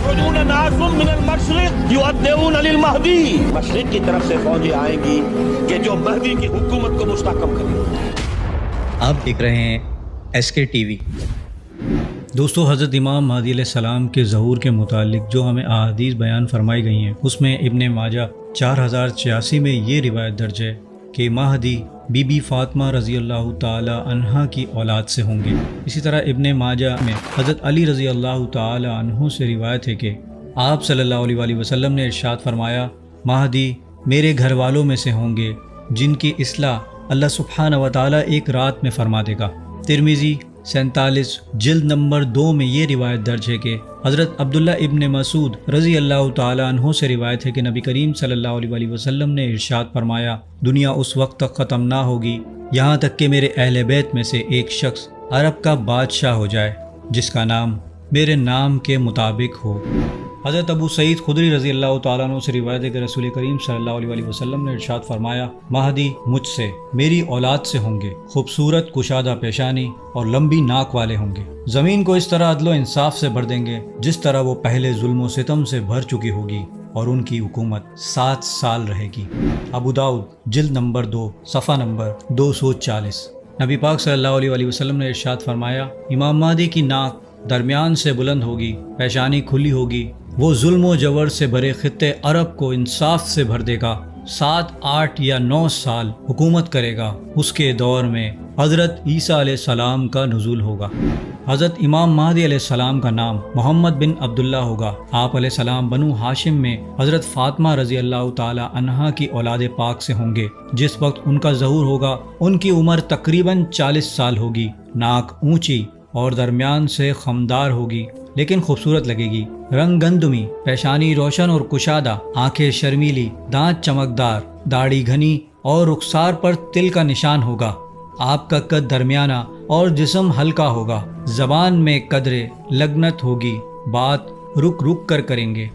یخرجون ناس من المشرق یؤدون للمہدی، مشرق کی طرف سے فوجیں آئیں گی کہ جو مہدی کی حکومت کو مستحکم کریں۔ آپ دیکھ رہے ہیں SK TV۔ دوستو، حضرت امام مہدی علیہ السلام کے ظہور کے متعلق جو ہمیں احادیث بیان فرمائی گئی ہیں، اس میں ابن ماجہ 4086 میں یہ روایت درج ہے کہ مہدی بی بی فاطمہ رضی اللہ تعالی عنہا کی اولاد سے ہوں گے۔ اسی طرح ابن ماجہ میں حضرت علی رضی اللہ تعالی عنہ سے روایت ہے کہ آپ صلی اللہ علیہ وآلہ وسلم نے ارشاد فرمایا، مہدی میرے گھر والوں میں سے ہوں گے جن کی اصلاح اللہ سبحانہ و تعالی ایک رات میں فرما دے گا۔ ترمذی 47 جلد نمبر 2 میں یہ روایت درج ہے کہ حضرت عبداللہ ابن مسعود رضی اللہ تعالی عنہ سے روایت ہے کہ نبی کریم صلی اللہ علیہ وآلہ وسلم نے ارشاد فرمایا، دنیا اس وقت تک ختم نہ ہوگی یہاں تک کہ میرے اہل بیت میں سے ایک شخص عرب کا بادشاہ ہو جائے جس کا نام میرے نام کے مطابق ہو۔ حضرت ابو سعید خدری رضی اللہ تعالیٰ عنہ سے روایت ہے کہ رسول کریم صلی اللہ علیہ وآلہ وسلم نے ارشاد فرمایا، مہدی مجھ سے میری اولاد سے ہوں گے، خوبصورت کشادہ پیشانی اور لمبی ناک والے ہوں گے، زمین کو اس طرح عدل و انصاف سے بھر دیں گے جس طرح وہ پہلے ظلم و ستم سے بھر چکی ہوگی، اور ان کی حکومت 7 سال رہے گی۔ ابو داؤد جلد نمبر 2 صفحہ نمبر 240۔ نبی پاک صلی اللہ علیہ وآلہ وسلم نے ارشاد فرمایا، امام مہدی کی ناک درمیان سے بلند ہوگی، پیشانی کھلی ہوگی، وہ ظلم و جور سے بھرے خطے عرب کو انصاف سے بھر دے گا، 7، 8 یا 9 سال حکومت کرے گا۔ اس کے دور میں حضرت عیسیٰ علیہ السلام کا نزول ہوگا۔ حضرت امام مہدی علیہ السلام کا نام محمد بن عبداللہ ہوگا۔ آپ علیہ السلام بنو ہاشم میں حضرت فاطمہ رضی اللہ تعالی عنہا کی اولاد پاک سے ہوں گے۔ جس وقت ان کا ظہور ہوگا ان کی عمر تقریباً 40 سال ہوگی۔ ناک اونچی اور درمیان سے خمدار ہوگی لیکن خوبصورت لگے گی، رنگ گندمی، پیشانی روشن اور کشادہ، آنکھیں شرمیلی، دانت چمکدار، داڑھی گھنی اور رخسار پر تل کا نشان ہوگا۔ آپ کا قد درمیانہ اور جسم ہلکا ہوگا، زبان میں قدرے لگنت ہوگی، بات رک رک کر کریں گے۔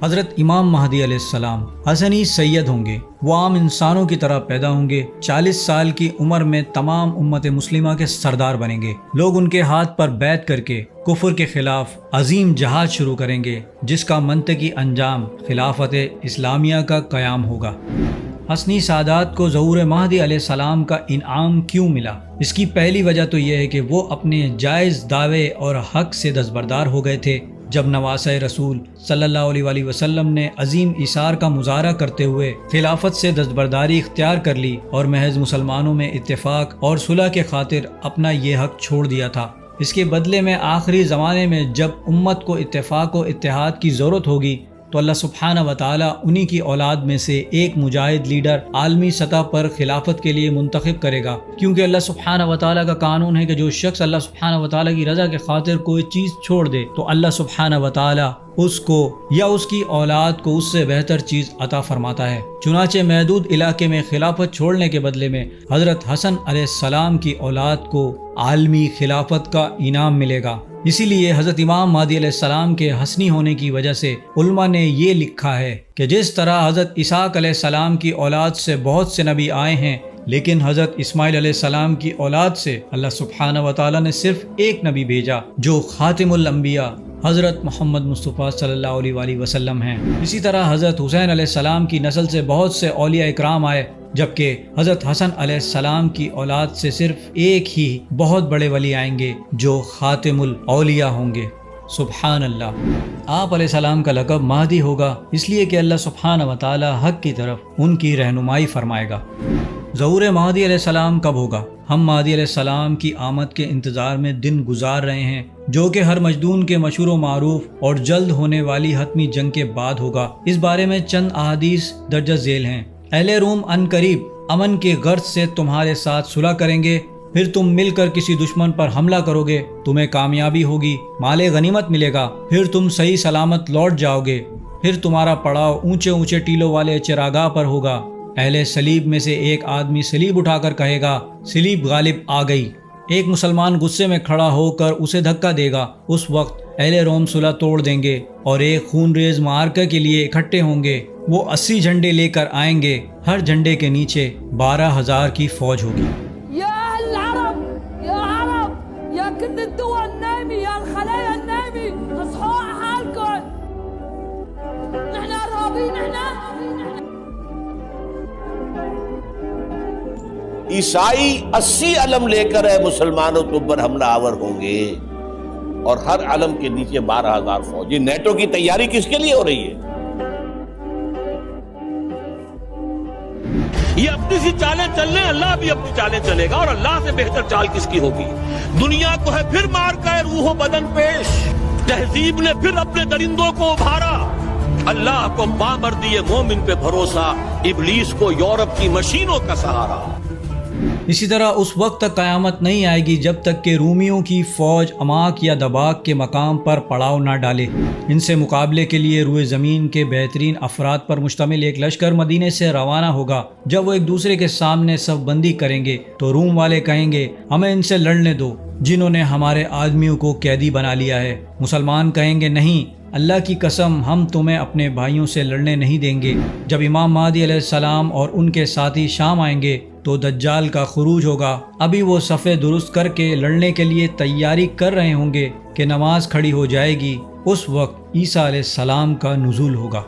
حضرت امام مہدی علیہ السلام حسنی سید ہوں گے، وہ عام انسانوں کی طرح پیدا ہوں گے، 40 سال کی عمر میں تمام امت مسلمہ کے سردار بنیں گے۔ لوگ ان کے ہاتھ پر بیعت کر کے کفر کے خلاف عظیم جہاد شروع کریں گے جس کا منطقی انجام خلافت اسلامیہ کا قیام ہوگا۔ حسنی سادات کو ظہور مہدی علیہ السلام کا انعام کیوں ملا؟ اس کی پہلی وجہ تو یہ ہے کہ وہ اپنے جائز دعوے اور حق سے دستبردار ہو گئے تھے۔ جب نواسہ رسول صلی اللہ علیہ وآلہ وسلم نے عظیم ایثار کا مظاہرہ کرتے ہوئے خلافت سے دستبرداری اختیار کر لی اور محض مسلمانوں میں اتفاق اور صلح کے خاطر اپنا یہ حق چھوڑ دیا تھا، اس کے بدلے میں آخری زمانے میں جب امت کو اتفاق و اتحاد کی ضرورت ہوگی تو اللہ سبحانہ و تعالیٰ انہی کی اولاد میں سے ایک مجاہد لیڈر عالمی سطح پر خلافت کے لیے منتخب کرے گا، کیونکہ اللہ سبحانہ و تعالیٰ کا قانون ہے کہ جو شخص اللہ سبحانہ و تعالیٰ کی رضا کے خاطر کوئی چیز چھوڑ دے تو اللہ سبحانہ و تعالیٰ اس کو یا اس کی اولاد کو اس سے بہتر چیز عطا فرماتا ہے۔ چنانچہ محدود علاقے میں خلافت چھوڑنے کے بدلے میں حضرت حسن علیہ السلام کی اولاد کو عالمی خلافت کا انعام ملے گا۔ اسی لیے حضرت امام مہدی علیہ السلام کے حسنی ہونے کی وجہ سے علماء نے یہ لکھا ہے کہ جس طرح حضرت اسحاق علیہ السلام کی اولاد سے بہت سے نبی آئے ہیں، لیکن حضرت اسماعیل علیہ السلام کی اولاد سے اللہ سبحانہ و تعالیٰ نے صرف ایک نبی بھیجا جو خاتم الانبیاء حضرت محمد مصطفیٰ صلی اللہ علیہ وآلہ وسلم ہیں۔ اسی طرح حضرت حسین علیہ السلام کی نسل سے بہت سے اولیاء اکرام آئے، جبکہ حضرت حسن علیہ السلام کی اولاد سے صرف ایک ہی بہت بڑے ولی آئیں گے جو خاتم الاولیاء ہوں گے۔ سبحان اللہ۔ آپ علیہ السلام کا لقب مہدی ہوگا اس لیے کہ اللہ سبحانہ و تعالی حق کی طرف ان کی رہنمائی فرمائے گا۔ ظہور مہدی علیہ السلام کب ہوگا؟ ہم مہدی علیہ السلام کی آمد کے انتظار میں دن گزار رہے ہیں جو کہ ہر مجدون کے مشہور و معروف اور جلد ہونے والی حتمی جنگ کے بعد ہوگا۔ اس بارے میں چند احادیث درج ذیل ہیں۔ اہل روم ان قریب امن کے غرض سے تمہارے ساتھ صلح کریں گے، پھر تم مل کر کسی دشمن پر حملہ کرو گے، تمہیں کامیابی ہوگی، مال غنیمت ملے گا، پھر تم صحیح سلامت لوٹ جاؤ گے، پھر تمہارا پڑاؤ اونچے اونچے ٹیلوں والے چراگاہ پر ہوگا۔ اہل صلیب میں سے ایک آدمی صلیب اٹھا کر کہے گا، صلیب غالب آ گئی۔ ایک مسلمان غصے میں کھڑا ہو کر اسے دھکا دے گا۔ اس وقت اہل روم صلح توڑ دیں گے اور ایک خون ریز معرکہ کے لیے اکٹھے ہوں گے۔ وہ 80 جھنڈے لے کر آئیں گے، ہر جھنڈے کے نیچے 12,000 کی فوج ہوگی۔ يا أهل العرب يا عرب يا كل الدول نامي يا الخلايا النامي اصحوا حالكم عیسائی 80 علم لے کر اے مسلمانوں تم پر حملہ آور ہوں گے، اور ہر علم کے نیچے 12,000 فوجی۔ نیٹو کی تیاری کس کے لیے ہو رہی ہے؟ یہ اپنی سی چالیں چل رہے ہیں، اللہ بھی اپنی چالیں چلے گا، اور اللہ سے بہتر چال کس کی ہوگی؟ دنیا کو ہے پھر مار کا روح و بدن پیش، تہذیب نے پھر اپنے درندوں کو ابھارا، اللہ کو بامردی مومن پہ بھروسہ، ابلیس کو یورپ کی مشینوں کا سہارا۔ اسی طرح اس وقت تک قیامت نہیں آئے گی جب تک کہ رومیوں کی فوج اماک یا دباک کے مقام پر پڑاؤ نہ ڈالے۔ ان سے مقابلے کے لیے روئے زمین کے بہترین افراد پر مشتمل ایک لشکر مدینے سے روانہ ہوگا۔ جب وہ ایک دوسرے کے سامنے صف بندی کریں گے تو روم والے کہیں گے ہمیں ان سے لڑنے دو جنہوں نے ہمارے آدمیوں کو قیدی بنا لیا ہے۔ مسلمان کہیں گے نہیں، اللہ کی قسم ہم تمہیں اپنے بھائیوں سے لڑنے نہیں دیں گے۔ جب امام مہدی علیہ السلام اور ان کے ساتھی شام آئیں گے تو دجال کا خروج ہوگا۔ ابھی وہ صفیں درست کر کے لڑنے کے لیے تیاری کر رہے ہوں گے کہ نماز کھڑی ہو جائے گی، اس وقت عیسیٰ علیہ السلام کا نزول ہوگا۔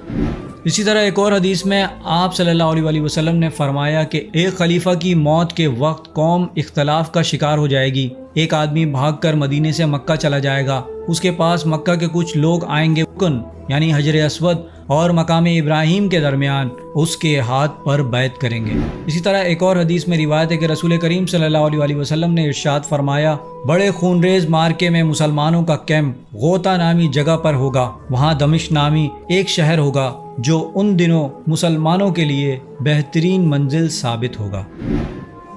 اسی طرح ایک اور حدیث میں آپ صلی اللہ علیہ وآلہ وسلم نے فرمایا کہ ایک خلیفہ کی موت کے وقت قوم اختلاف کا شکار ہو جائے گی۔ ایک آدمی بھاگ کر مدینے سے مکہ چلا جائے گا، اس کے پاس مکہ کے کچھ لوگ آئیں گے، رکن یعنی حجر اسود اور مقام ابراہیم کے درمیان اس کے ہاتھ پر بیعت کریں گے۔ اسی طرح ایک اور حدیث میں روایت ہے کہ رسول کریم صلی اللہ علیہ وآلہ وسلم نے ارشاد فرمایا، بڑے خونریز مارکے میں مسلمانوں کا کیمپ غوطہ نامی جگہ پر ہوگا، وہاں دمشق نامی ایک شہر ہوگا جو ان دنوں مسلمانوں کے لیے بہترین منزل ثابت ہوگا۔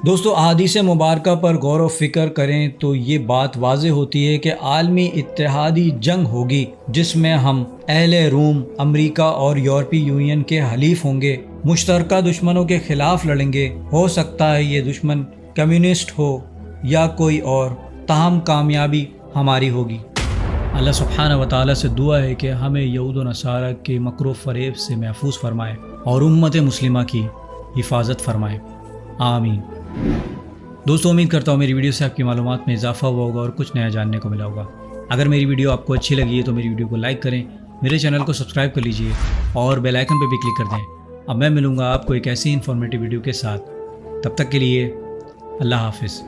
دوستو، احادیث مبارکہ پر غور و فکر کریں تو یہ بات واضح ہوتی ہے کہ عالمی اتحادی جنگ ہوگی جس میں ہم اہل روم، امریکہ اور یورپی یونین کے حلیف ہوں گے، مشترکہ دشمنوں کے خلاف لڑیں گے۔ ہو سکتا ہے یہ دشمن کمیونسٹ ہو یا کوئی اور، تاہم کامیابی ہماری ہوگی۔ اللہ سبحانہ و تعالیٰ سے دعا ہے کہ ہمیں یہود و نصارہ کے مکر و فریب سے محفوظ فرمائے اور امت مسلمہ کی حفاظت فرمائے، آمین۔ دوستو، امید کرتا ہوں میری ویڈیو سے آپ کی معلومات میں اضافہ ہوا ہوگا اور کچھ نیا جاننے کو ملا ہوگا۔ اگر میری ویڈیو آپ کو اچھی لگی ہے تو میری ویڈیو کو لائک کریں، میرے چینل کو سبسکرائب کر لیجئے اور بیل آئیکن پہ بھی کلک کر دیں۔ اب میں ملوں گا آپ کو ایک ایسی انفارمیٹیو ویڈیو کے ساتھ، تب تک کے لیے اللہ حافظ۔